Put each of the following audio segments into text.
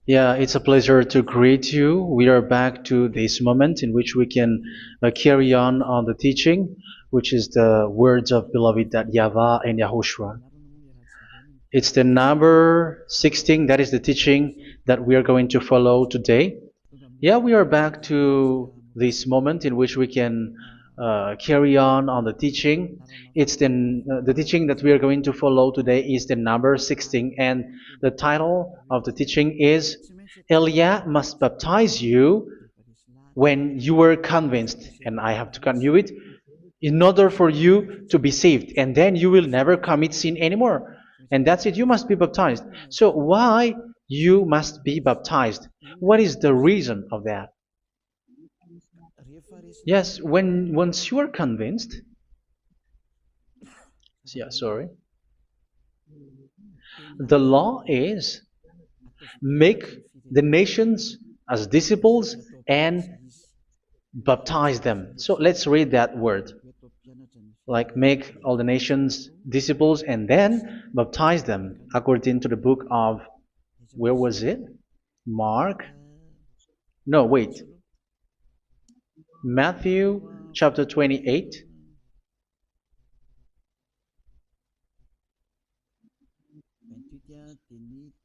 Yeah, it's a pleasure to greet you. We are back to this moment in which we can carry on the teaching, which is the words of beloved that YAHVAH and YAHOSHUA. It's the number 16, that is the teaching that we are going to follow today. Yeah, we are back to this moment in which we can carry on the teaching. It's the teaching that we are going to follow today is the number 16, and the title of the teaching is Elia must baptize you when you were convinced, and I have to continue it, in order for you to be saved, and then you will never commit sin anymore. And that's it, you must be baptized. So why you must be baptized? What is the reason of that? Yes, when once you are convinced, yeah, sorry, the law is make the nations as disciples and baptize them. So let's read that word. Like make all the nations disciples and then baptize them according to the book of, where was it? Mark? No, wait. Matthew chapter 28.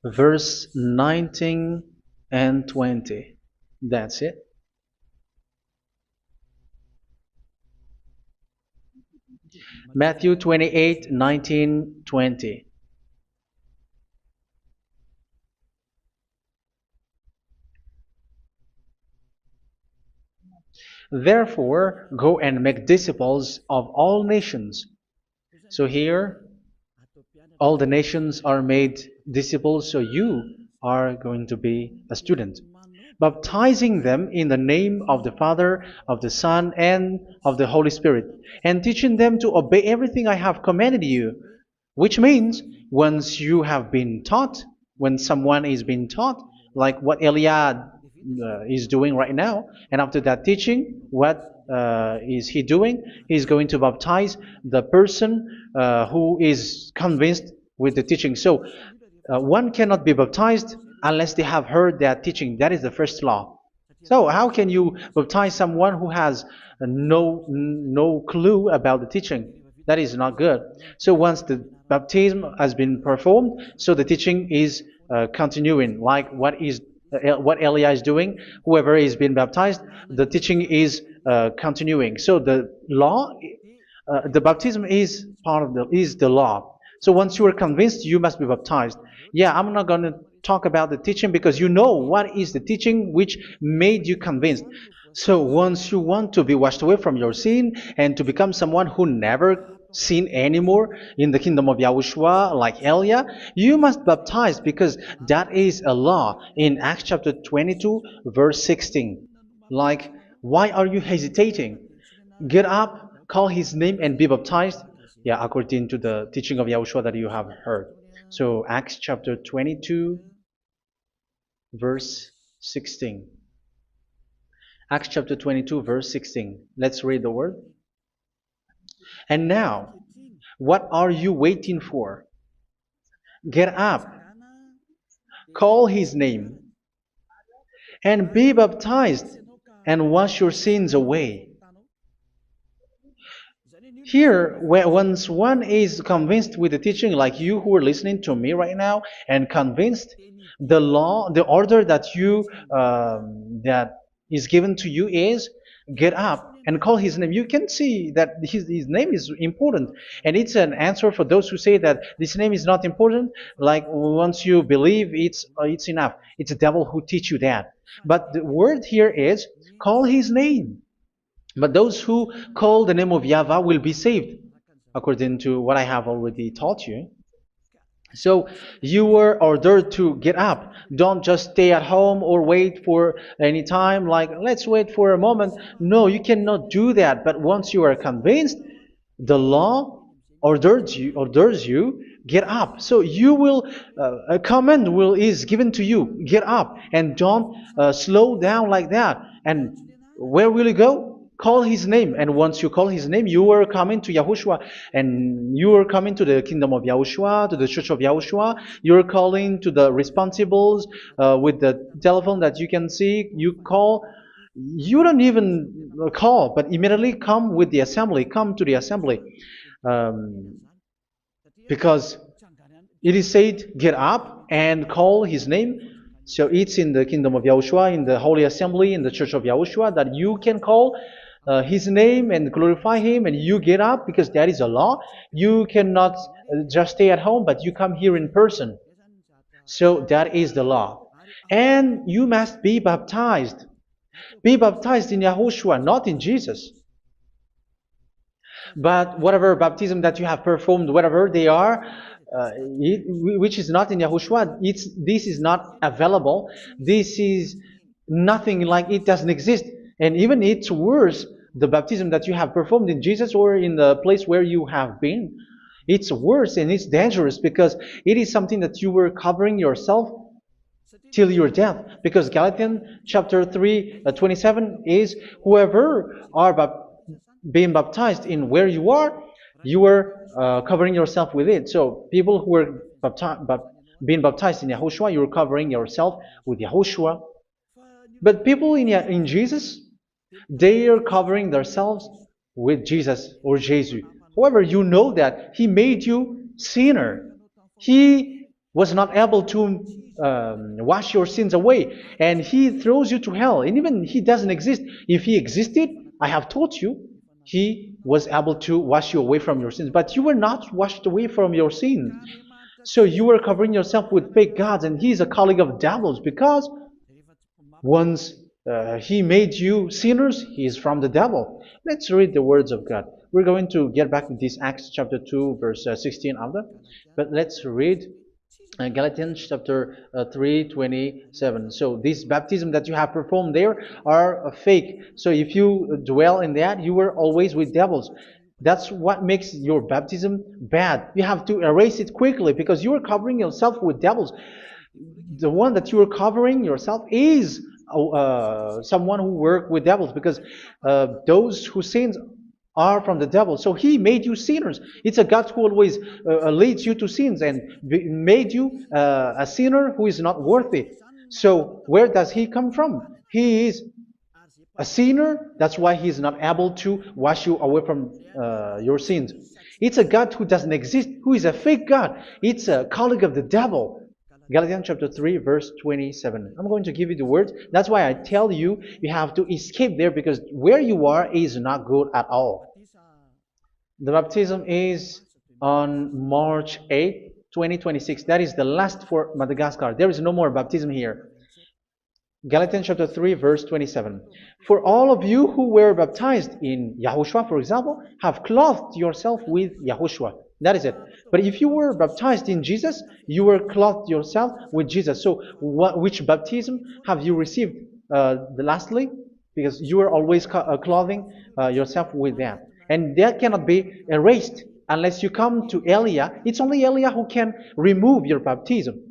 Verse 19 and 20. That's it. Matthew 28, 19, 20. Therefore, go and make disciples of all nations. So here, all the nations are made disciples, so you are going to be a student. Baptizing them in the name of the Father, of the Son, and of the Holy Spirit, and teaching them to obey everything I have commanded you. Which means, once you have been taught, when someone is being taught, like what Elia is doing right now, and after that teaching, what is he doing? He's going to baptize the person who is convinced with the teaching. So one cannot be baptized unless they have heard that teaching. That is the first law. So how can you baptize someone who has no clue about the teaching? That is not good. So once the baptism has been performed, so the teaching is continuing, like what Elia is doing. Whoever is being baptized, the teaching is continuing. So the law, the baptism is part of the law. So once you are convinced, you must be baptized. Yeah, I'm not going to talk about the teaching because you know what is the teaching which made you convinced. So once you want to be washed away from your sin and to become someone who never sin anymore in the kingdom of Yahushua, like Elia, you must baptize because that is a law in Acts chapter 22, verse 16. Like, why are you hesitating? Get up, call his name, and be baptized. Yeah, according to the teaching of Yahushua that you have heard. So Acts chapter 22, verse 16. Acts chapter 22, verse 16. Let's read the word. And now, what are you waiting for? Get up, call his name, and be baptized, and wash your sins away. Here, once one is convinced with the teaching, like you who are listening to me right now, and convinced, the law, the order that that is given to you is get up and call his name. You can see that his name is important, and it's an answer for those who say that this name is not important. Like once you believe, it's enough. It's the devil who teach you that. But the word here is call his name. But those who call the name of YAHVAH will be saved, according to what I have already taught you. So you were ordered to get up. Don't just stay at home or wait for any time, like let's wait for a moment. No, you cannot do that. But once you are convinced, the law orders you get up. So you will a command is given to you. Get up and don't slow down like that. And where will you go? Call his name, and once you call his name, you are coming to Yahushua, and you are coming to the kingdom of Yahushua, to the church of Yahushua. You're calling to the responsibles with the telephone that you can see. You call. You don't even call, but immediately come with the assembly. Come to the assembly, um, because it is said, "Get up and call his name." So it's in the kingdom of Yahushua, in the holy assembly, in the church of Yahushua, that you can call his name and glorify him, and you get up because that is a law. You cannot just stay at home, but you come here in person. So that is the law. And you must be baptized. Be baptized in Yahushua, not in Jesus. But whatever baptism that you have performed, whatever they are, which is not in Yahushua, this is not available. This is nothing, like it doesn't exist. And even it's worse, the baptism that you have performed in Jesus or in the place where you have been. It's worse and it's dangerous because it is something that you were covering yourself till your death. Because Galatians chapter 3, 27 is, whoever are being baptized in where you are covering yourself with it. So people who are being baptized in Yahushua, you're covering yourself with Yahushua. But people in Jesus, they are covering themselves with Jesus or Jesus. However, you know that he made you sinner. He was not able to wash your sins away, and he throws you to hell. And even he doesn't exist. If he existed, I have taught you, he was able to wash you away from your sins. But you were not washed away from your sins. So you were covering yourself with fake gods, and he's a colleague of devils, because once he made you sinners, he is from the devil. Let's read the words of God. We're going to get back to this Acts chapter 2, verse 16 after. But let's read Galatians chapter 3, 27. So this baptism that you have performed there are fake. So if you dwell in that, you were always with devils. That's what makes your baptism bad. You have to erase it quickly because you are covering yourself with devils. The one that you are covering yourself is someone who works with devils, because those who sin are from the devil. So he made you sinners. It's a God who always leads you to sins and made you a sinner who is not worthy. So where does he come from? He is a sinner. That's why he is not able to wash you away from your sins. It's a God who doesn't exist, who is a fake God. It's a colleague of the devil. Galatians chapter 3, verse 27. I'm going to give you the words. That's why I tell you, you have to escape there, because where you are is not good at all. The baptism is on March 8, 2026. That is the last for Madagascar. There is no more baptism here. Galatians chapter 3, verse 27. For all of you who were baptized in Yahushua, for example, have clothed yourself with Yahushua. That is it. But if you were baptized in Jesus, you were clothed yourself with Jesus. So which baptism have you received lastly? Because you are always clothing yourself with that. And that cannot be erased unless you come to Elia. It's only Elia who can remove your baptism.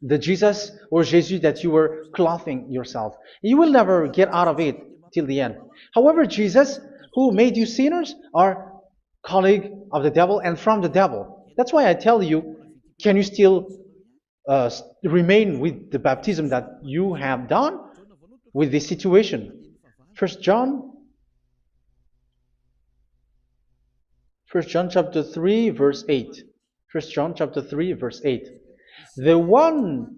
The Jesus or Jesus that you were clothing yourself. You will never get out of it till the end. However, Jesus, who made you sinners, are colleague of the devil and from the devil. That's why I tell you, can you still remain with the baptism that you have done with this situation? 1 John chapter 3, verse 8. 1 John chapter 3, verse 8. The one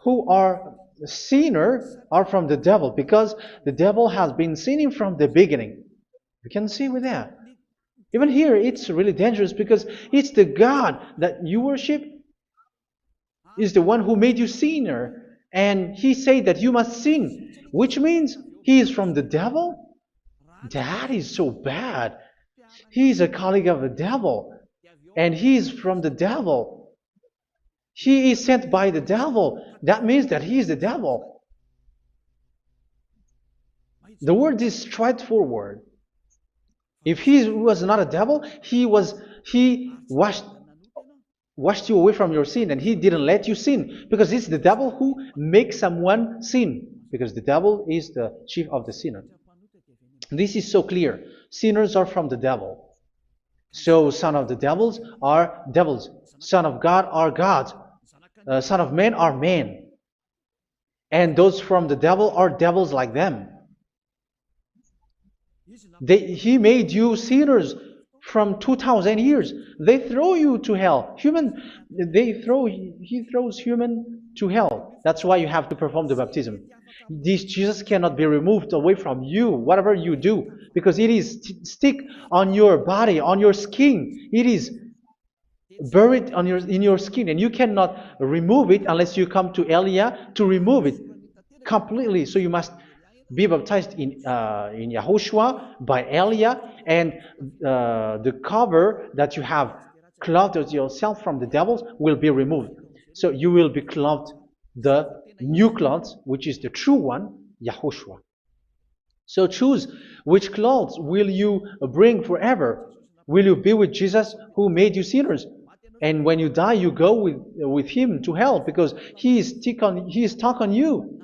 who are sinner are from the devil, because the devil has been sinning from the beginning. You can see with that. Even here, it's really dangerous, because it's the God that you worship is the one who made you sinner, and he said that you must sin, which means he is from the devil. That is so bad. He is a colleague of the devil, and he is from the devil. He is sent by the devil. That means that he is the devil. The word is straightforward. If he was not a devil, he washed you away from your sin, and he didn't let you sin, because it's the devil who makes someone sin, because the devil is the chief of the sinner. This is so clear. Sinners are from the devil. So son of the devils are devils. Son of God are gods. Son of men are men. And those from the devil are devils like them. He made you sinners from 2,000 years. They throw you to hell. He throws human to hell. That's why you have to perform the baptism. This Jesus cannot be removed away from you, whatever you do, because it is stick on your body, on your skin. It is buried in your skin, and you cannot remove it unless you come to Elia to remove it completely. So you must be baptized in Yahushua by Elia, and the cover that you have clothed yourself from the devils will be removed. So you will be clothed the new clothes, which is the true one, Yahushua. So choose which clothes will you bring forever. Will you be with Jesus who made you sinners? And when you die, you go with him to hell because he is stuck on you.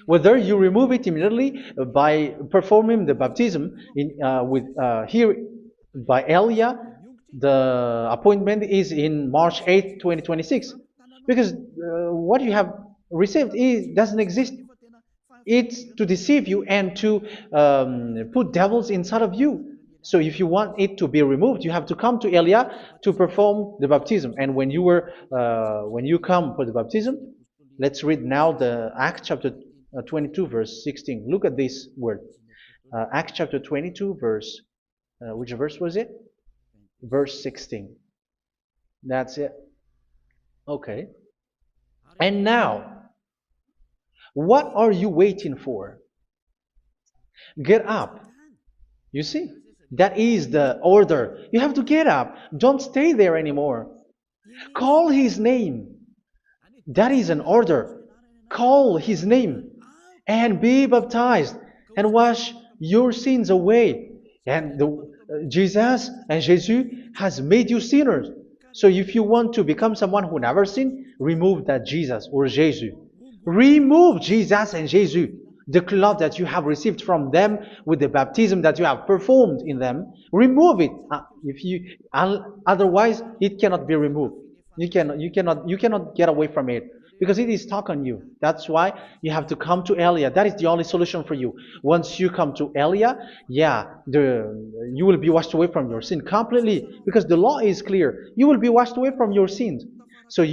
Whether you remove it immediately by performing the baptism here by Elia, the appointment is in March 8, 2026. Because what you have received doesn't exist. It's to deceive you and to put devils inside of you. So if you want it to be removed, you have to come to Elia to perform the baptism. And when you come for the baptism, let's read now the Acts chapter 22 verse 16. Look at this word. Acts chapter 22 verse, which verse was it? Verse 16. That's it. Okay. And now, what are you waiting for? Get up. You see, that is the order. You have to get up. Don't stay there anymore. Call his name. That is an order. Call his name and be baptized and wash your sins away. And Jesus has made you sinners. So if you want to become someone who never sinned, remove that Jesus or Jesus. Remove Jesus and Jesus, the cloth that you have received from them with the baptism that you have performed in them. Remove it. Otherwise, it cannot be removed. You cannot get away from it because it is stuck on you. That's why you have to come to Elia. That is the only solution for you. Once you come to Elia, you will be washed away from your sin completely because the law is clear. You will be washed away from your sins. So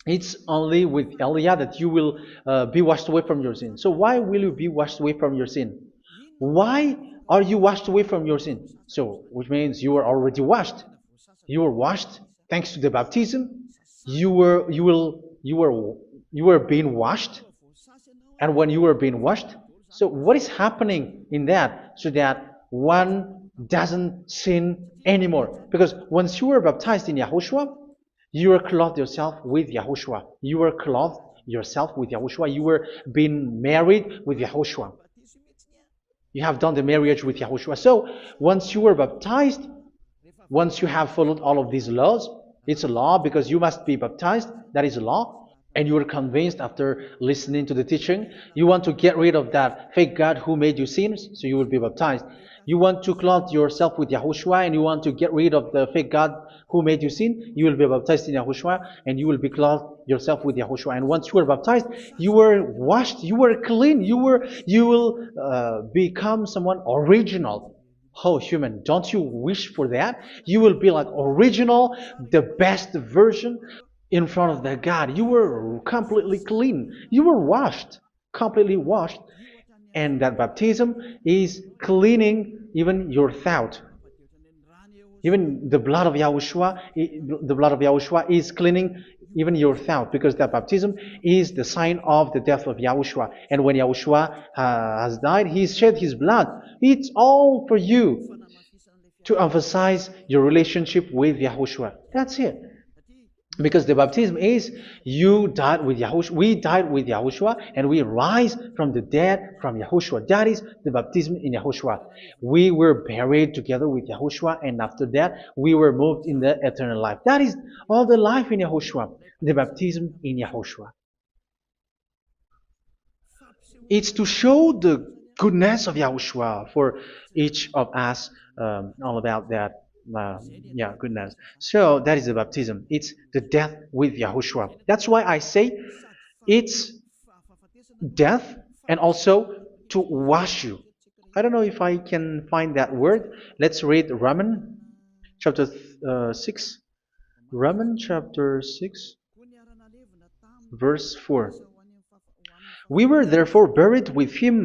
it's only with Elia that you will be washed away from your sin. So why will you be washed away from your sin? Why are you washed away from your sin? So, which means you are already washed. You were washed thanks to the baptism. You were being washed, and when you were being washed, so what is happening in that? So that one doesn't sin anymore. Because once you were baptized in Yahushua, you were clothed yourself with Yahushua. You were clothed yourself with Yahushua. You were being married with Yahushua. You have done the marriage with Yahushua. So once you were baptized, once you have followed all of these laws, it's a law because you must be baptized. That is a law. And you are convinced after listening to the teaching, you want to get rid of that fake God who made you sinners, so you will be baptized. You want to clothe yourself with Yahushua and you want to get rid of the fake God who made you sin, you will be baptized in Yahushua and you will be clothed yourself with Yahushua. And once you are baptized, you were washed, you were clean, you will become someone original. Oh, human, don't you wish for that? You will be like original, the best version in front of that God. You were completely clean. You were washed, completely washed. And that baptism is cleaning even your thought. Even the blood of Yahushua is cleaning even your thought, because that baptism is the sign of the death of Yahushua. And when Yahushua has died, he shed his blood. It's all for you to emphasize your relationship with Yahushua. That's it. Because the baptism is you died with Yahushua, we died with Yahushua, and we rise from the dead from Yahushua. That is the baptism in Yahushua. We were buried together with Yahushua, and after that we were moved in the eternal life. That is all the life in Yahushua, the baptism in Yahushua. It's to show the goodness of Yahushua for each of us, all about that. Yeah, goodness. So that is the baptism. It's the death with Yahushua. That's why I say it's death and also to wash you. I don't know if I can find that word. Let's read Romans chapter 6. Romans chapter 6, verse 4. We were therefore buried with him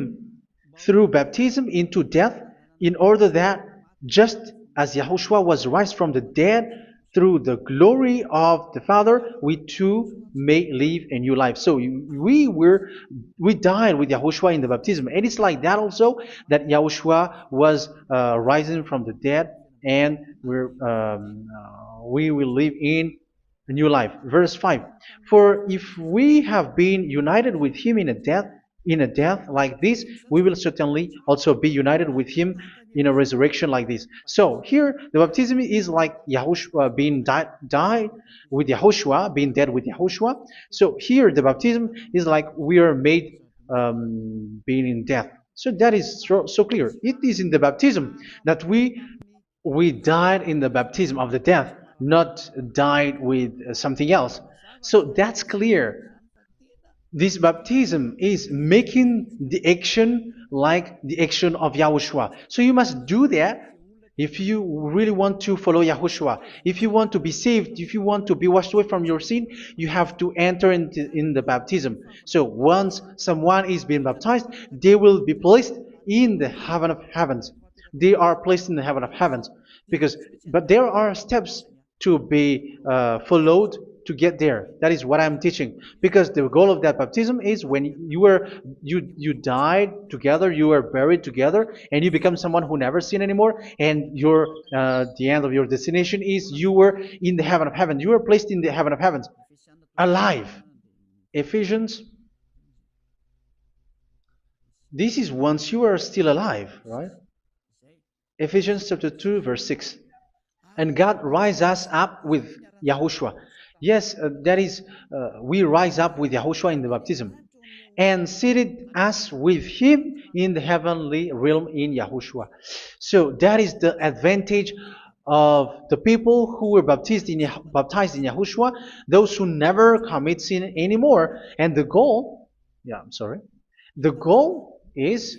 through baptism into death, in order that, just as Yahushua was raised from the dead through the glory of the Father, we too may live a new life. So we died with Yahushua in the baptism, and it's like that also that Yahushua was rising from the dead, and we will live in a new life. Verse 5. For if we have been united with him in a death like this, we will certainly also be united with him in a resurrection like this. So here the baptism is like Yahushua being died with Yahushua, being dead with Yahushua. So here the baptism is like we are made being in death. So that is so clear. It is in the baptism that we died in the baptism of the death, not died with something else. So that's clear. This baptism is making the action like the action of Yahushua. So you must do that if you really want to follow Yahushua. If you want to be saved, if you want to be washed away from your sin, you have to enter in the baptism. So once someone is being baptized, they will be placed in the heaven of heavens. They are placed in the heaven of heavens but there are steps to be followed to get there. That is what I'm teaching. Because the goal of that baptism is when you died together, you were buried together, and you become someone who never sin anymore. And the end of your destination is you were in the heaven of heaven. You were placed in the heaven of heavens, alive. Ephesians. This is once you are still alive, right? Ephesians chapter 2, verse 6. And God rise us up with Yahushua. Yes, that is, we rise up with Yahushua in the baptism. And seated us with him in the heavenly realm in Yahushua. So that is the advantage of the people who were baptized in Yahushua, those who never commit sin anymore. And the goal, the goal is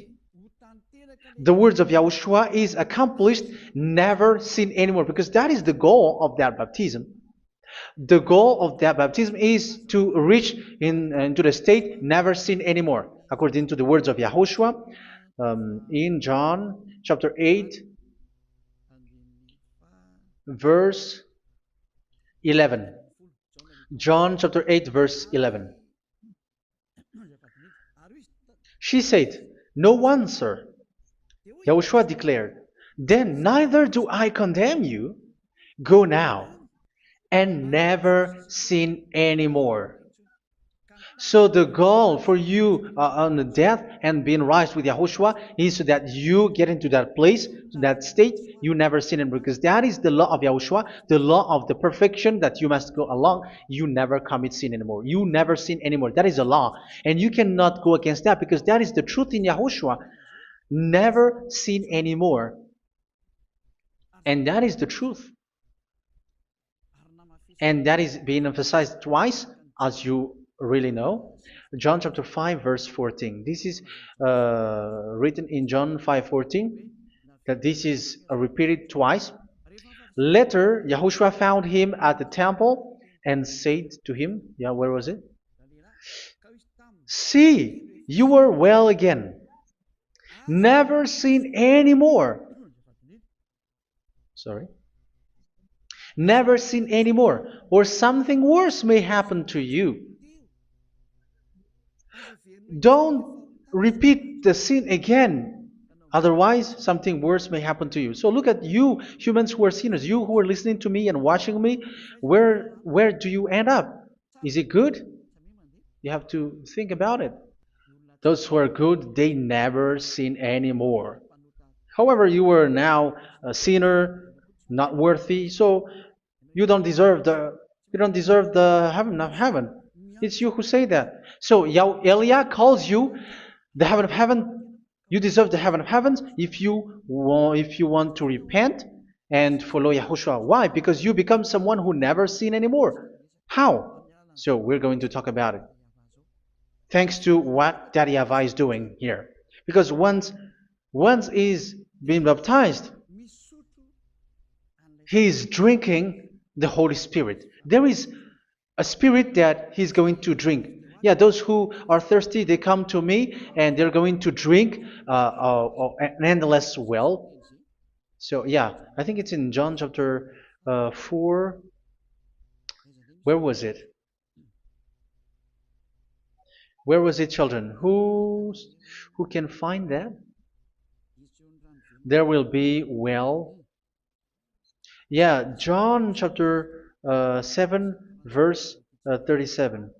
the words of Yahushua is accomplished, never sin anymore, because that is the goal of that baptism. The goal of that baptism is to reach into the state never sin anymore, according to the words of Yahushua in John chapter 8, verse 11. John chapter 8, verse 11. She said, "No one, sir." Yahushua declared, "Then neither do I condemn you. Go now and never sin anymore." So the goal for you on the death and being raised with Yahushua is so that you get into that place, that state, you never sin anymore. Because that is the law of Yahushua, the law of the perfection that you must go along. You never commit sin anymore. You never sin anymore. That is a law. And you cannot go against that because that is the truth in Yahushua. Never sin anymore. And that is the truth. And that is being emphasized twice, as you really know. John chapter 5, verse 14. This is written in John 5:14, that this is repeated twice. Later, Yahushua found him at the temple and said to him, where was it? "See, you are well again. Never sin anymore." Never sin anymore, or something worse may happen to you. Don't repeat the sin again. Otherwise, something worse may happen to you. So look at you, humans who are sinners, you who are listening to me and watching me. Where do you end up? Is it good? You have to think about it. Those who are good, they never sin anymore. However, you are now a sinner, not worthy, so you don't deserve the heaven of heaven. It's you who say that. So Eliah calls you the heaven of heaven You deserve the heaven of heavens if you want to repent and follow Yahushua. Why? Because you become someone who never sin anymore. How? So we're going to talk about it. Thanks to what Daddy YAHVAH is doing here. Because once he's been baptized, he is drinking the Holy Spirit. There is a spirit that he's going to drink. Yeah, those who are thirsty, they come to me and they're going to drink an endless well. So, yeah, I think it's in John chapter 4. Where was it? Where was it, children? Who can find that? There will be well. Yeah, John chapter 7, verse 37.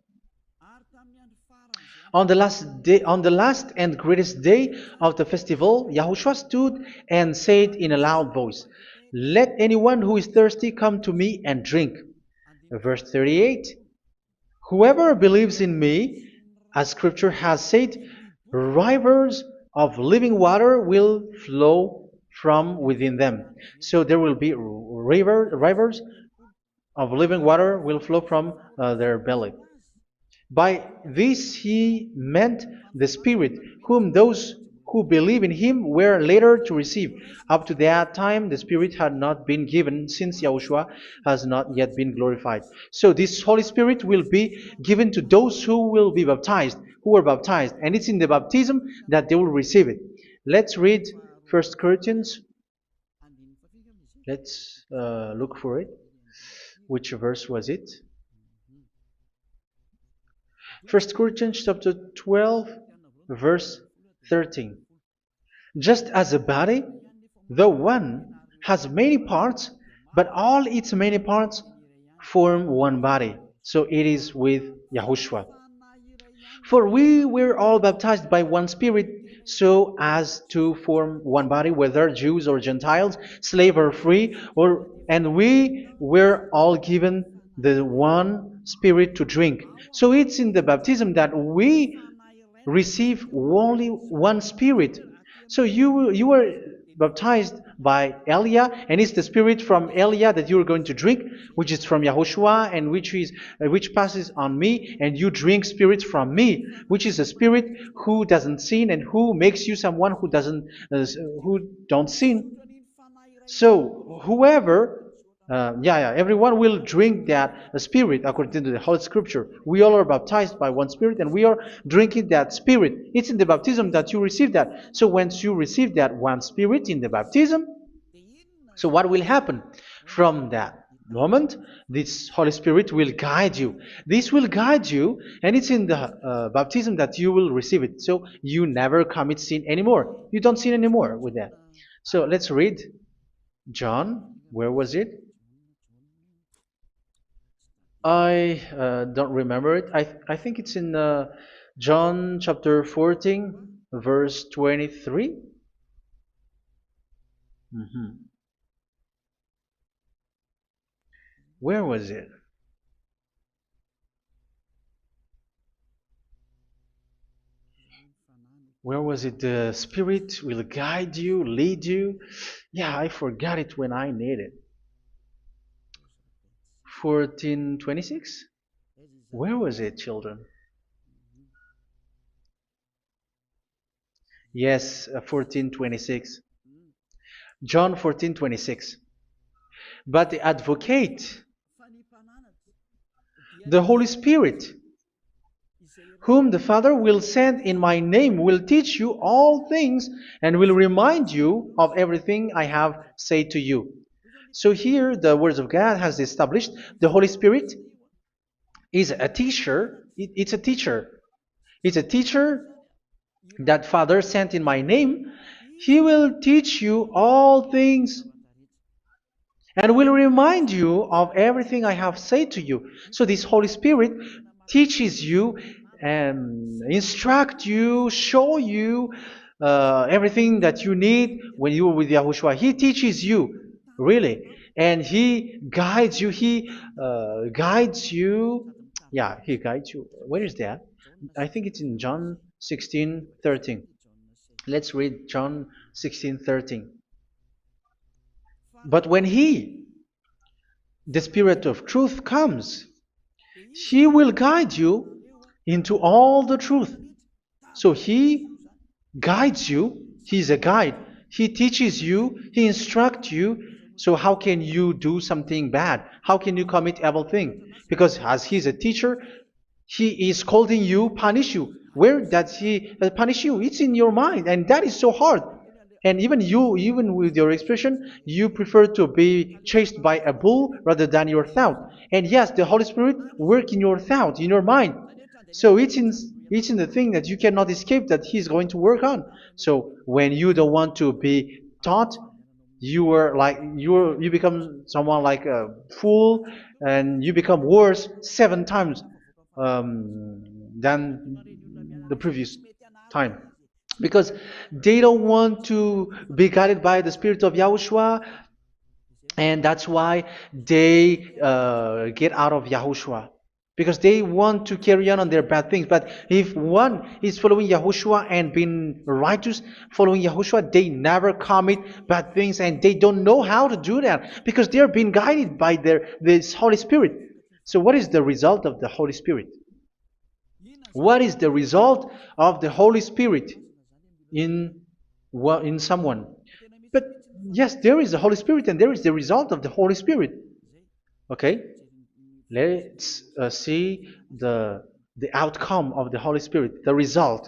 On the last and greatest day of the festival, Yahushua stood and said in a loud voice, "Let anyone who is thirsty come to me and drink." Verse 38, "Whoever believes in me, as scripture has said, rivers of living water will flow from within them." So there will be rivers of living water will flow from their belly. By this he meant the Spirit, whom those who believe in him were later to receive. Up to that time, the Spirit had not been given, since Yahushua has not yet been glorified. So this Holy Spirit will be given to those who will be baptized, who were baptized, and it's in the baptism that they will receive it. Let's read 1 Corinthians. Let's look for it. Which verse was it? 1 Corinthians chapter 12, verse 13. Just as a body, though one, has many parts, but all its many parts form one body. So it is with Yahushua. For we were all baptized by one Spirit, so as to form one body, whether Jews or Gentiles, slave or free, and we were all given the one Spirit to drink. So it's in the baptism that we receive only one Spirit. So you were baptized by Elia, and it's the Spirit from Elia that you are going to drink, which is from Yahushua, and which passes on me, and you drink Spirit from me, which is a Spirit who doesn't sin and who makes you someone who don't sin. So whoever everyone will drink that Spirit according to the Holy Scripture. We all are baptized by one Spirit, and we are drinking that Spirit. It's in the baptism that you receive that. So once you receive that one Spirit in the baptism, so what will happen from that moment? This Holy Spirit will guide you. This will guide you, and it's in the baptism that you will receive it. So you never commit sin anymore. You don't sin anymore with that. So let's read John. Where was it? I don't remember it. I think it's in John chapter 14, verse 23. Mhm. Where was it? Where was it? The Spirit will guide you, lead you. Yeah, I forgot it when I need it. 14:26. Where was it, children? Yes, 14:26. John 14:26. But the advocate, the Holy Spirit, whom the Father will send in my name, will teach you all things and will remind you of everything I have said to you. So here the words of God has established the Holy Spirit is a teacher. It's a teacher. It's a teacher that Father sent in my name. He will teach you all things and will remind you of everything I have said to you. So this Holy Spirit teaches you and instruct you, show you everything that you need when you are with Yahushua. He teaches you, really, and He guides you. He guides you. Yeah, He guides you. Where is that? I think it's in John 16:13. Let's read John 16:13. But when He, the Spirit of truth, comes, He will guide you into all the truth. So He guides you. He's a guide. He teaches you. He instructs you. So how can you do something bad? How can you commit evil thing? Because as He's a teacher, He is scolding you, punish you. Where does He punish you? It's in your mind, and that is so hard. And even you, even with your expression, you prefer to be chased by a bull rather than your thought. And yes, the Holy Spirit work in your thought, in your mind. So it's in the thing that you cannot escape that He's going to work on. So when you don't want to be taught, you become someone like a fool, and you become worse 7 times than the previous time, because they don't want to be guided by the Spirit of Yahushua, and that's why they get out of Yahushua, because they want to carry on their bad things. But if one is following Yahushua and being righteous, following Yahushua, they never commit bad things, and they don't know how to do that because they are being guided by this Holy Spirit. So what is the result of the Holy Spirit? What is the result of the Holy Spirit in someone? But yes, there is the Holy Spirit, and there is the result of the Holy Spirit. Okay, let's see the outcome of the Holy Spirit, the result.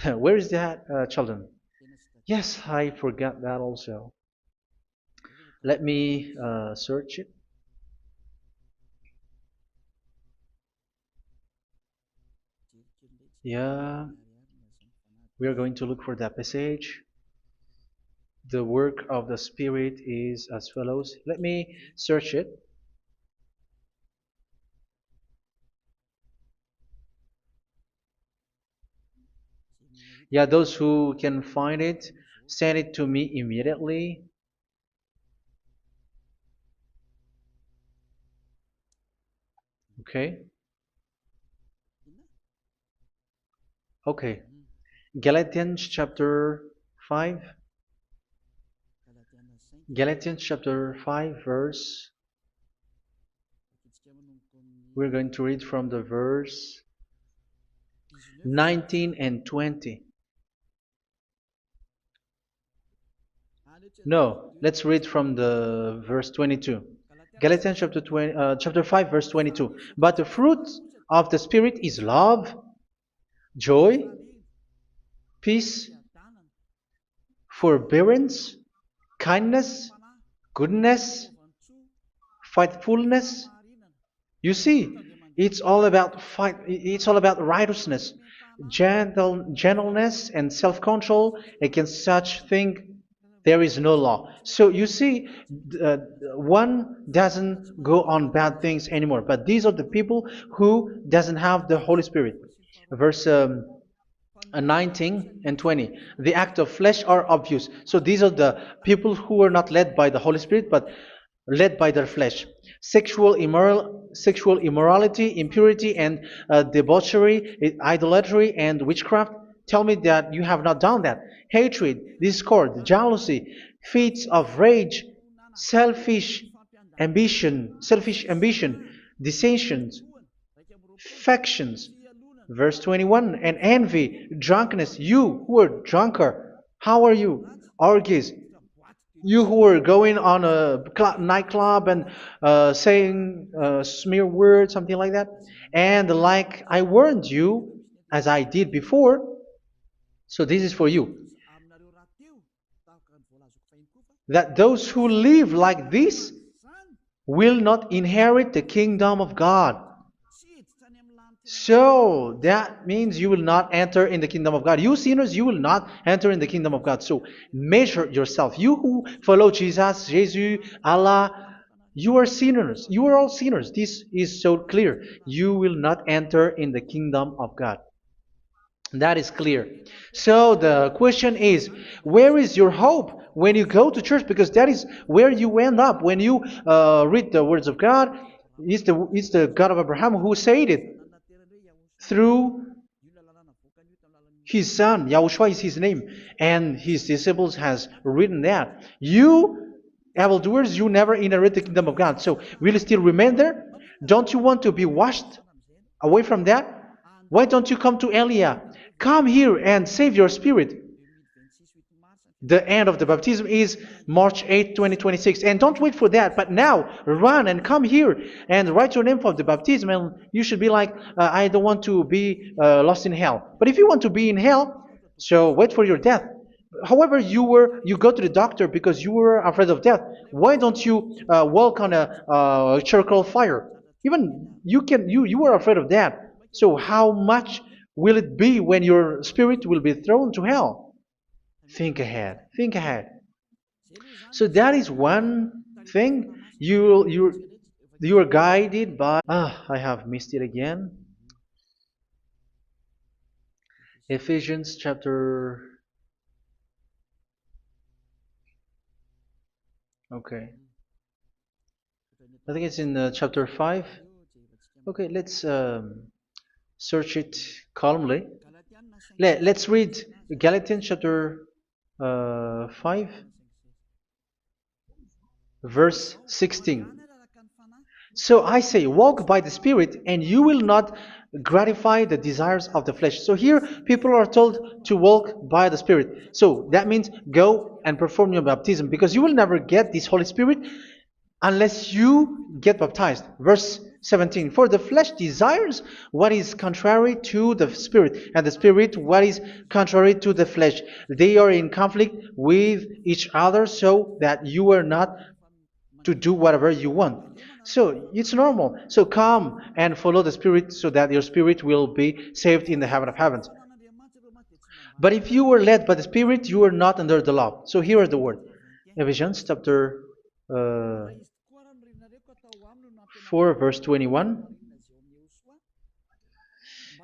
Where is that, children? Yes, I forgot that also. Let me search it. Yeah, we are going to look for that passage. The work of the Spirit is as follows. Let me search it. Yeah, those who can find it, send it to me immediately. Okay. Okay. Galatians chapter 5. Galatians chapter 5 verse. We're going to read from the verse 19 and 20. No, let's read from the verse 22. Galatians chapter 5 verse 22. But the fruit of the Spirit is love, joy, peace, forbearance, kindness, goodness, faithfulness. You see, it's all about fight. It's all about righteousness, gentleness, and self-control. Against such thing, there is no law. So you see, uh, one doesn't go on bad things anymore. But these are the people who doesn't have the Holy Spirit. Verse 19 and 20. The act of flesh are obvious. So these are the people who are not led by the Holy Spirit, but led by their flesh. Sexual immorality, impurity, and debauchery, idolatry, and witchcraft. Tell me that you have not done that. Hatred, discord, jealousy, fits of rage, selfish ambition, dissensions, factions. Verse 21, and envy, drunkenness. You who are drunker, how are you? Orgies. You who are going on a nightclub and saying smear words, something like that. And like I warned you, as I did before, so this is for you. That those who live like this will not inherit the kingdom of God. So that means you will not enter in the kingdom of God. You sinners, you will not enter in the kingdom of God. So measure yourself. You who follow Jesus, Allah, you are sinners. You are all sinners. This is so clear. You will not enter in the kingdom of God. That is clear. So the question is, where is your hope when you go to church? Because that is where you end up when you read the words of God. It's the God of Abraham who said it through His son, Yahushua is his name, and his disciples has written that. You, evildoers, you never inherit the kingdom of God. So will you still remain there? Don't you want to be washed away from that? Why don't you come to Elia? Come here and save your spirit. The end of the baptism is March 8th, 2026. And don't wait for that, but now run and come here and write your name for the baptism. And you should be like, I don't want to be lost in hell. But if you want to be in hell, so wait for your death. However, you go to the doctor because you were afraid of death. Why don't you walk on a charcoal fire? Even you were afraid of that. So how much will it be when your spirit will be thrown to hell? Think ahead. Think ahead. So that is one thing. You are guided by. I have missed it again. Ephesians chapter. Okay. I think it's in chapter 5. Okay, let's search it calmly. Let's read Galatians chapter 5, verse 16. So I say, walk by the Spirit, and you will not gratify the desires of the flesh. So here, people are told to walk by the Spirit. So that means go and perform your baptism, because you will never get this Holy Spirit unless you get baptized. Verse 17. For the flesh desires what is contrary to the Spirit, and the Spirit what is contrary to the flesh. They are in conflict with each other, so that you are not to do whatever you want. So it's normal. So come and follow the Spirit so that your spirit will be saved in the heaven of heavens. But if you were led by the Spirit, you are not under the law. So here are the word. Ephesians chapter 4 verse 21.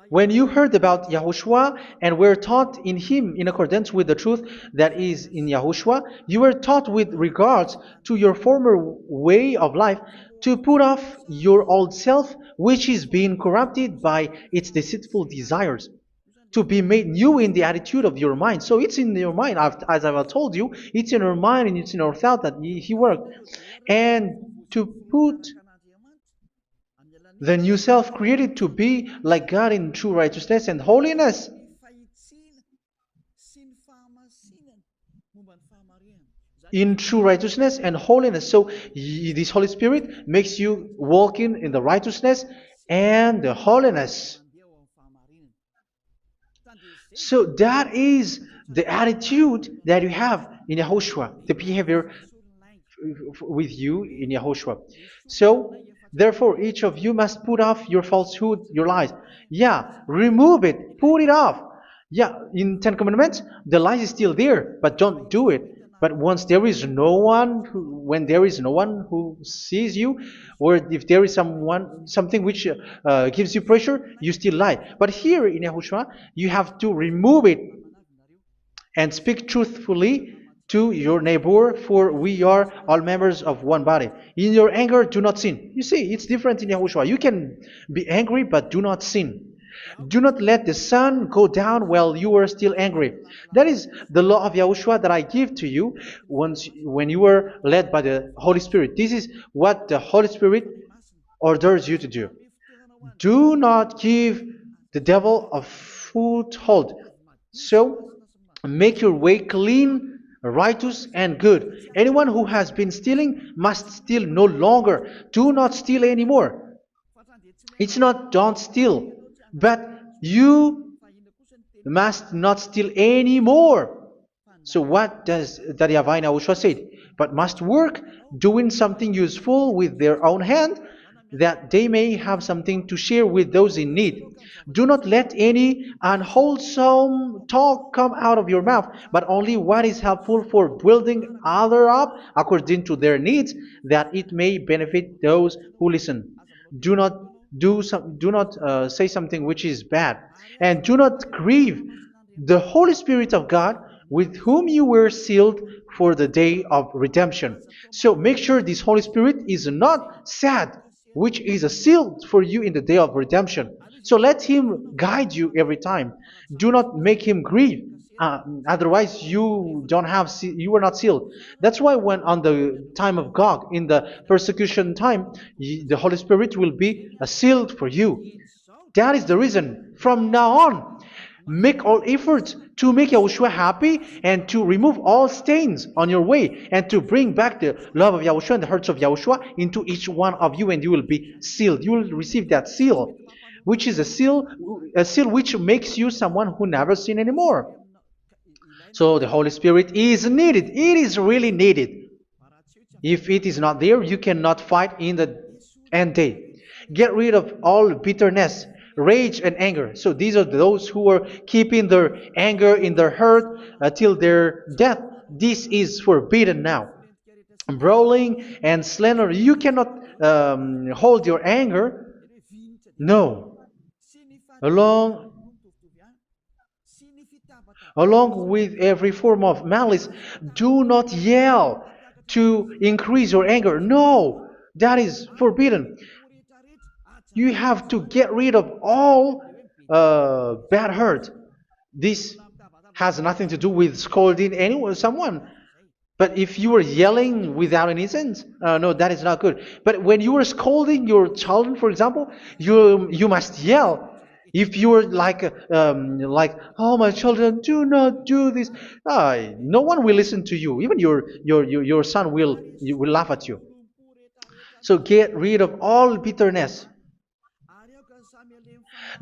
When you heard about Yahushua and were taught in him in accordance with the truth that is in Yahushua, you were taught with regards to your former way of life to put off your old self, which is being corrupted by its deceitful desires, to be made new in the attitude of your mind. So it's in your mind, as I've told you, it's in your mind and it's in your thought that he worked. And to put the new self created to be like God in true righteousness and holiness. In true righteousness and holiness. So this Holy Spirit makes you walk in the righteousness and the holiness. So that is the attitude that you have in Yahushua, the behavior with you in Yahushua. So therefore, each of you must put off your falsehood, your lies. Yeah, remove it, put it off. Yeah, in Ten Commandments, the lies is still there, but don't do it. But once there is no one, when there is no one who sees you, or if there is something which gives you pressure, you still lie. But here in Yahushua, you have to remove it and speak truthfully to your neighbor, for we are all members of one body. In your anger, do not sin. You see, it's different in Yahushua. You can be angry, but do not sin. Do not let the sun go down while you are still angry. That is the law of Yahushua that I give to you when you were led by the Holy Spirit. This is what the Holy Spirit orders you to do. Do not give the devil a foothold. So, make your way clean, righteous, and good. Anyone who has been stealing must steal no longer. Do not steal anymore. It's not don't steal, but you must not steal anymore. So what does the YAHVAH YAHOSHUA say? But must work, doing something useful with their own hand, that they may have something to share with those in need. Do not let any unwholesome talk come out of your mouth, but only what is helpful for building others up according to their needs, that it may benefit those who listen. Do not say something which is bad, and do not grieve the Holy Spirit of God, with whom you were sealed for the day of redemption. So make sure this Holy Spirit is not sad, which is a seal for you in the day of redemption. So let him guide you every time. Do not make him grieve. Otherwise, you don't have you are not sealed. That's why when on the time of God, in the persecution time, the Holy Spirit will be sealed for you. That is the reason. From now on, make all efforts to make Yahushua happy and to remove all stains on your way and to bring back the love of Yahushua and the hearts of Yahushua into each one of you, and you will be sealed. You will receive that seal, which is a seal which makes you someone who never sin anymore. So the Holy Spirit is needed. It is really needed. If it is not there, you cannot fight in the end day. Get rid of all bitterness, rage, and anger. So these are those who are keeping their anger in their heart till their death. This is forbidden now. Brawling and slander. You cannot hold your anger. No. Along Along with every form of malice, do not yell to increase your anger. No, that is forbidden. You have to get rid of all bad hurt. This has nothing to do with scolding anyone, someone. But if you are yelling without any sense, no, that is not good. But when you are scolding your children, for example, you must yell. If you are like, oh my children, do not do this, no one will listen to you. Even your son will laugh at you. So get rid of all bitterness.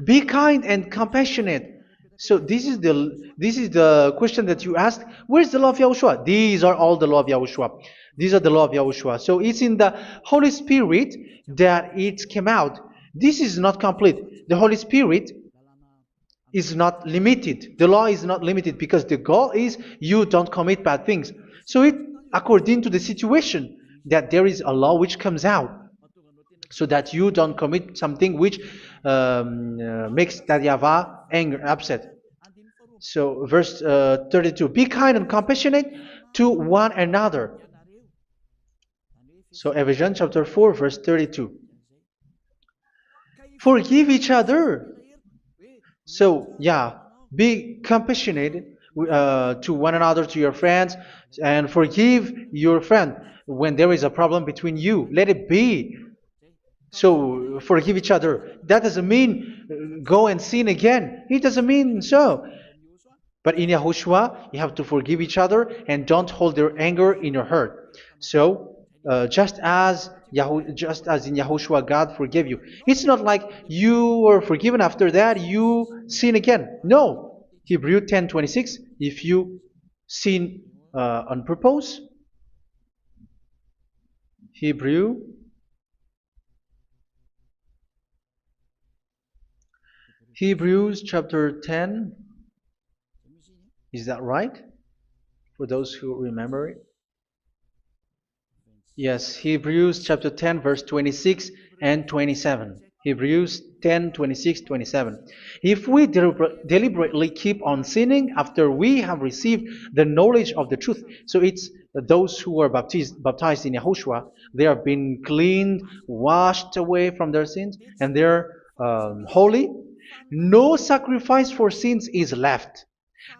Be kind and compassionate. So this is the question that you asked. Where's the law of Yahushua? These are all the law of Yahushua. These are the law of Yahushua. So it's in the Holy Spirit that it came out. This is not complete. The Holy Spirit is not limited. The law is not limited because the goal is you don't commit bad things. So it according to the situation that there is a law which comes out so that you don't commit something which makes that YAHVAH angry, upset. So verse 32, be kind and compassionate to one another. So Ephesians chapter 4 verse 32. Forgive each other. So yeah, be compassionate to one another, to your friends, and forgive your friend when there is a problem between you. Let it be. So forgive each other. That doesn't mean go and sin again. It doesn't mean so. But in Yahushua, you have to forgive each other and don't hold their anger in your heart. So just as in Yahushua, God forgave you. It's not like you were forgiven after that you sin again. No. Hebrew 10:26. If you sin on purpose, Hebrews chapter 10. Is that right? For those who remember it? Yes, Hebrews chapter 10, verse 26 and 27. Hebrews 10, 26, 27. If we deliberately keep on sinning after we have received the knowledge of the truth, so it's those who are baptized in Yahushua, they have been cleaned, washed away from their sins, and they're holy. No sacrifice for sins is left,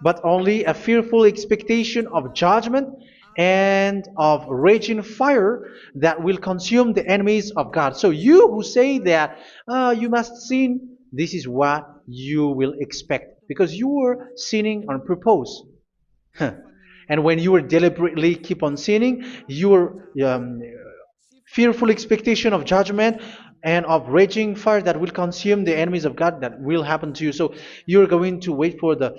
but only a fearful expectation of judgment and of raging fire that will consume the enemies of God. So you who say that you must sin, this is what you will expect because you were sinning on purpose. And when you deliberately keep on sinning, your fearful expectation of judgment and of raging fire that will consume the enemies of God that will happen to you. So you're going to wait for the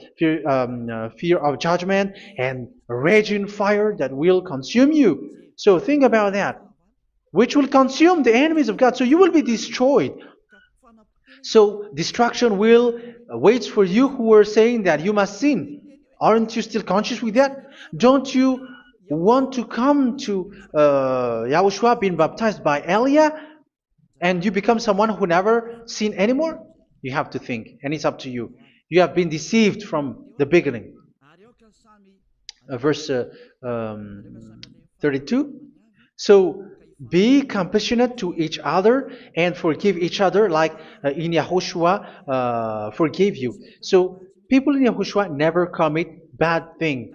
fear of judgment and raging fire that will consume you. So think about that, which will consume the enemies of God. So you will be destroyed. So destruction will wait for you who are saying that you must sin. Aren't you still conscious with that? Don't you want to come to Yahushua being baptized by Elia and you become someone who never sin anymore? You have to think, and it's up to you. You have been deceived from the beginning. Verse 32. So Be compassionate to each other and forgive each other, like in Yahushua forgave you. So people in Yahushua never commit bad thing.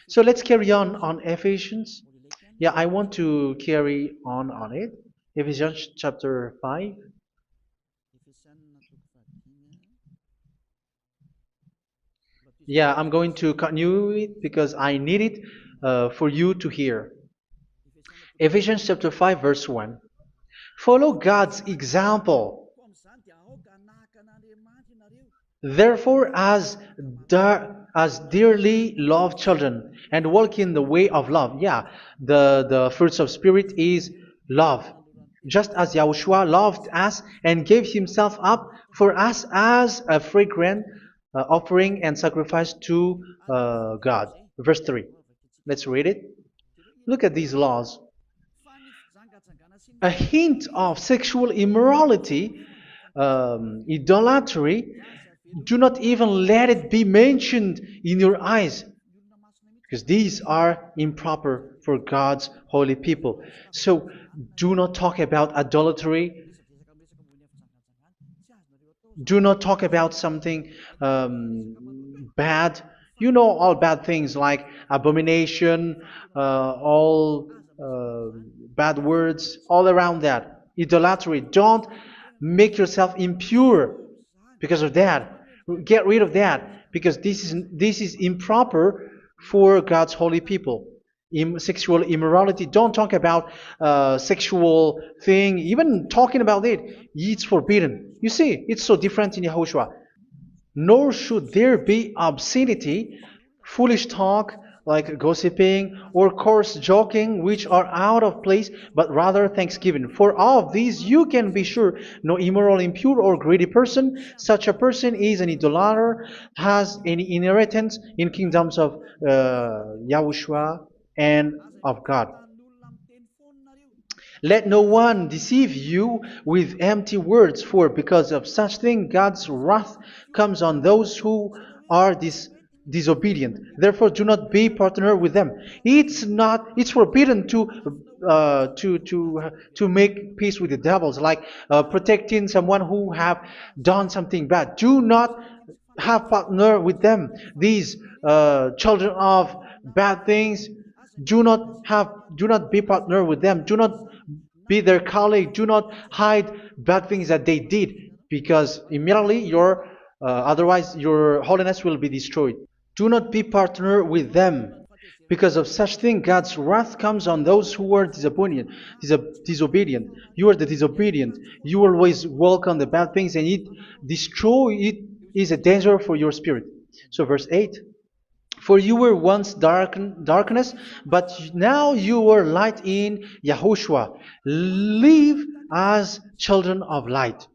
So let's carry on Ephesians. Yeah, I want to carry on it. Ephesians chapter 5. Yeah, I'm going to continue it because I need it for you to hear. Ephesians chapter 5, verse 1. Follow God's example. Therefore, as dearly loved children, and walk in the way of love. Yeah, the fruits of spirit is love. Just as Yahushua loved us and gave himself up for us as a fragrant offering and sacrifice to God. Verse 3. Let's read it. Look at these laws. A hint of sexual immorality, idolatry, do not even let it be mentioned in your eyes, because these are improper for God's holy people. So do not talk about idolatry. Do not talk about something bad. You know all bad things like abomination, all bad words, all around that. Idolatry. Don't make yourself impure because of that. Get rid of that because this is improper for God's holy people. Sexual immorality. Don't talk about sexual thing. Even talking about it, it's forbidden. You see, it's so different in Yahushua. Nor should there be obscenity, foolish talk like gossiping or coarse joking, which are out of place, but rather thanksgiving. For of these you can be sure: no immoral, impure, or greedy person, such a person is an idolater, has any inheritance in kingdoms of Yahushua and of God. Let no one deceive you with empty words, for because of such thing God's wrath comes on those who are disobedient. Therefore, do not be partner with them. It's forbidden to make peace with the devils, like protecting someone who have done something bad. Do not have partner with them. These children of bad things, do not be partner with them. Do not be their colleague. Do not hide bad things that they did, because immediately otherwise your holiness will be destroyed. Do not be partner with them. Because of such thing, God's wrath comes on those who are disobedient. You are the disobedient. You always walk on the bad things, and it is a danger for your spirit. So verse 8. For you were once darkness, but now you are light in Yahushua. Live as children of light.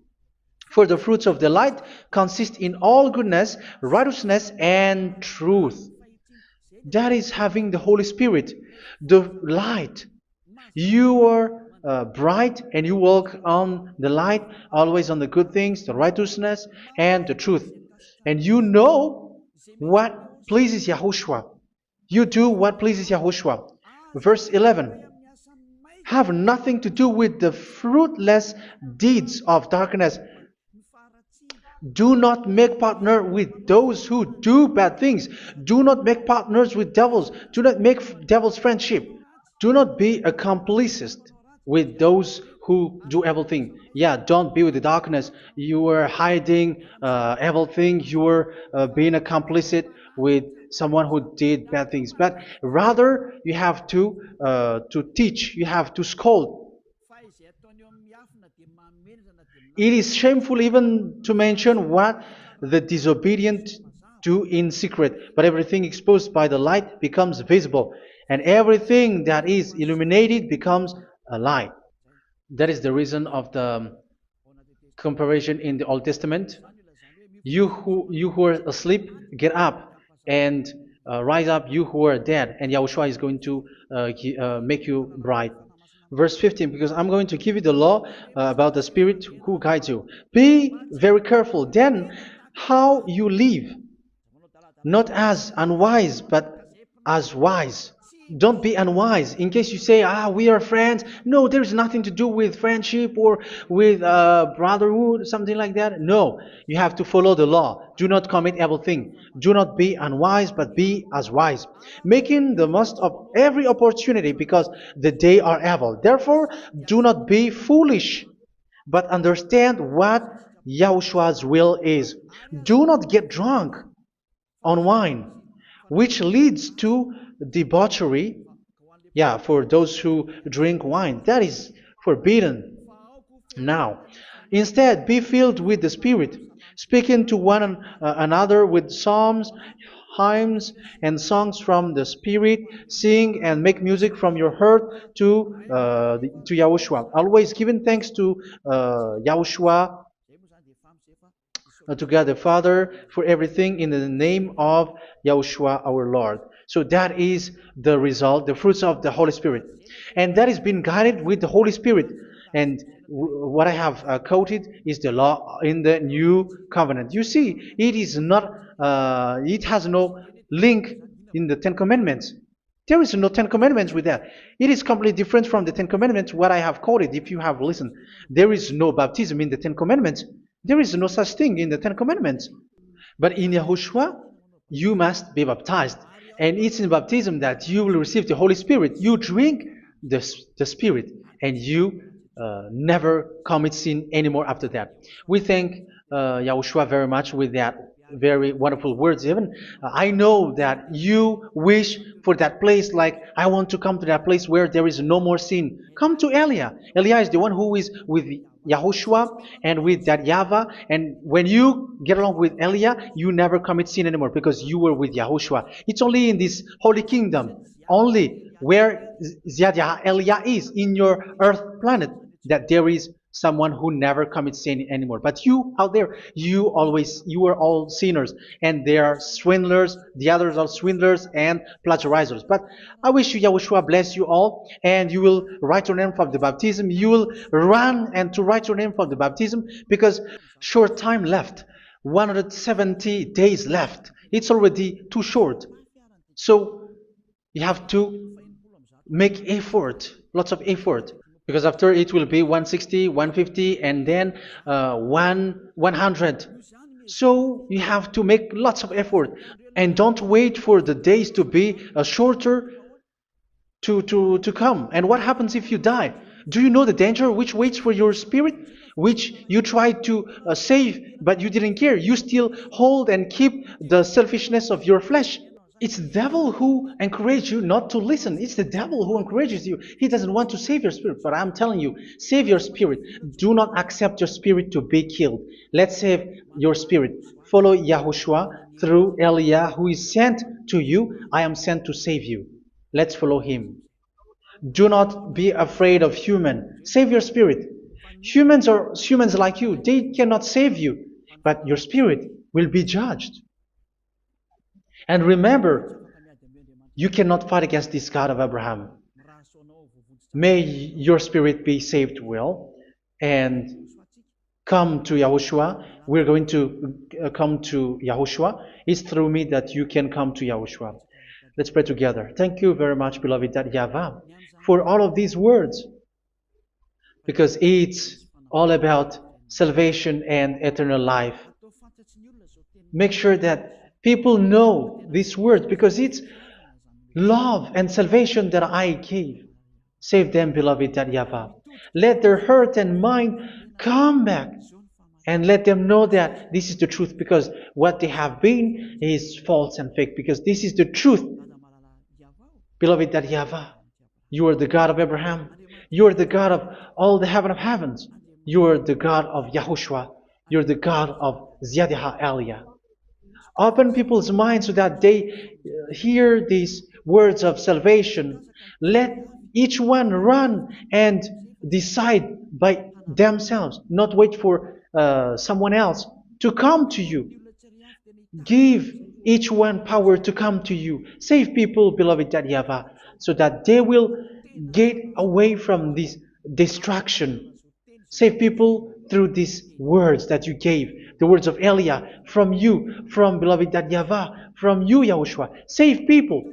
For the fruits of the light consist in all goodness, righteousness, and truth. That is having the Holy Spirit, the light. You are bright and you walk on the light, always on the good things, the righteousness, and the truth. And you know what pleases Yahushua. You do what pleases Yahushua. Verse 11. Have nothing to do with the fruitless deeds of darkness. Do not make partner with those who do bad things. Do not make partners with devils. Do not make devils friendship. Do not be accomplices with those who do evil thing. Yeah, don't be with the darkness. You are hiding evil thing. You are being a complicit with someone who did bad things. But rather, you have to teach. You have to scold. It is shameful even to mention what the disobedient do in secret, but everything exposed by the light becomes visible, and everything that is illuminated becomes a light. That is the reason of the comparison in the Old Testament. You who are asleep, get up and rise up, you who are dead, and Yahushua is going to make you bright. Verse 15, because I'm going to give you the law about the Spirit who guides you. Be very careful then how you live, not as unwise, but as wise. Don't be unwise. In case you say, we are friends. No, there's nothing to do with friendship or with brotherhood, something like that. No, you have to follow the law. Do not commit evil thing. Do not be unwise, but be as wise, making the most of every opportunity because the day are evil. Therefore, do not be foolish, but understand what Yahushua's will is. Do not get drunk on wine, which leads to debauchery. Yeah, for those who drink wine, that is forbidden now. Instead, be filled with the Spirit, speaking to one another with psalms, hymns, and songs from the Spirit. Sing and make music from your heart to Yahushua. Always giving thanks to Yahushua, to God the Father for everything in the name of Yahushua our Lord. So that is the result, the fruits of the Holy Spirit. And that is being guided with the Holy Spirit. And what I have quoted is the law in the new covenant. You see, it is not, it has no link in the Ten Commandments. There is no Ten Commandments with that. It is completely different from the Ten Commandments, what I have quoted, if you have listened. There is no baptism in the Ten Commandments. There is no such thing in the Ten Commandments. But in Yahushua, you must be baptized. And it's in baptism that you will receive the Holy Spirit. You drink the Spirit, and you never commit sin anymore after that. We thank Yahushua very much with that very wonderful words. Even I know that you wish for that place, like I want to come to that place where there is no more sin. Come to Elia. Elia is the one who is with Yahushua and with that YAHVAH. And when you get along with Elia, you never commit sin anymore because you were with Yahushua. It's only in this holy kingdom, only where Ziad Elia is, in your earth planet, that there is someone who never commits sin anymore. But you out there, you are all sinners, and they are swindlers. The others are swindlers and plagiarizers. But I wish you, Yahushua, bless you all, and you will write your name for the baptism. You will run and to write your name for the baptism, because short time left, 170 days left. It's already too short. So you have to make effort, lots of effort, because after it will be 160, 150, and then 100. So you have to make lots of effort, and don't wait for the days to be shorter to come. And what happens if you die? Do you know the danger which waits for your spirit, which you tried to save, but you didn't care? You still hold and keep the selfishness of your flesh. It's the devil who encourages you not to listen. It's the devil who encourages you. He doesn't want to save your spirit. But I'm telling you, save your spirit. Do not accept your spirit to be killed. Let's save your spirit. Follow Yahushua through Elia, who is sent to you. I am sent to save you. Let's follow him. Do not be afraid of human. Save your spirit. Humans are humans like you. They cannot save you. But your spirit will be judged. And remember, you cannot fight against this God of Abraham. May your spirit be saved well and come to Yahushua. We're going to come to Yahushua. It's through me that you can come to Yahushua. Let's pray together. Thank you very much, beloved YAHVAH, for all of these words, because it's all about salvation and eternal life. Make sure that people know these words, because it's love and salvation that I gave. Save them, beloved YAHVAH. Let their heart and mind come back, and let them know that this is the truth, because what they have been is false and fake, because this is the truth. Beloved YAHVAH, you are the God of Abraham. You are the God of all the heaven of heavens. You are the God of Yahushua. You are the God of Ziad Elia. Open people's minds so that they hear these words of salvation. Let each one run and decide by themselves, not wait for someone else to come to you. Give each one power to come to you. Save people, beloved YAHVAH, so that they will get away from this distraction. Save people through these words that you gave, the words of Elia, from you, from beloved YAHVAH, from you, Yahushua. Save people.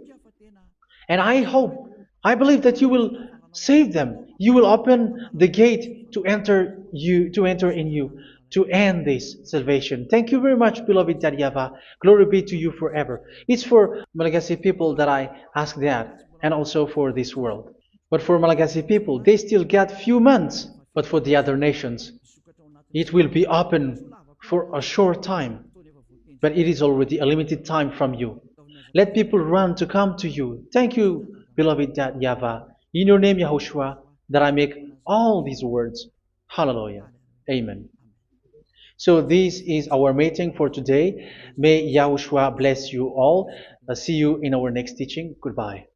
And I believe that you will save them. You will open the gate to enter in you, to end this salvation. Thank you very much, beloved Daddy Yava. Glory be to you forever. It's for Malagasy people that I ask that, and also for this world. But for Malagasy people, they still get few months. But for the other nations, it will be open for a short time, but it is already a limited time from you. Let people run to come to you. Thank you, beloved Yahvah. In your name, Yahushua, that I make all these words. Hallelujah. Amen. So this is our meeting for today. May Yahushua bless you all. See you in our next teaching. Goodbye.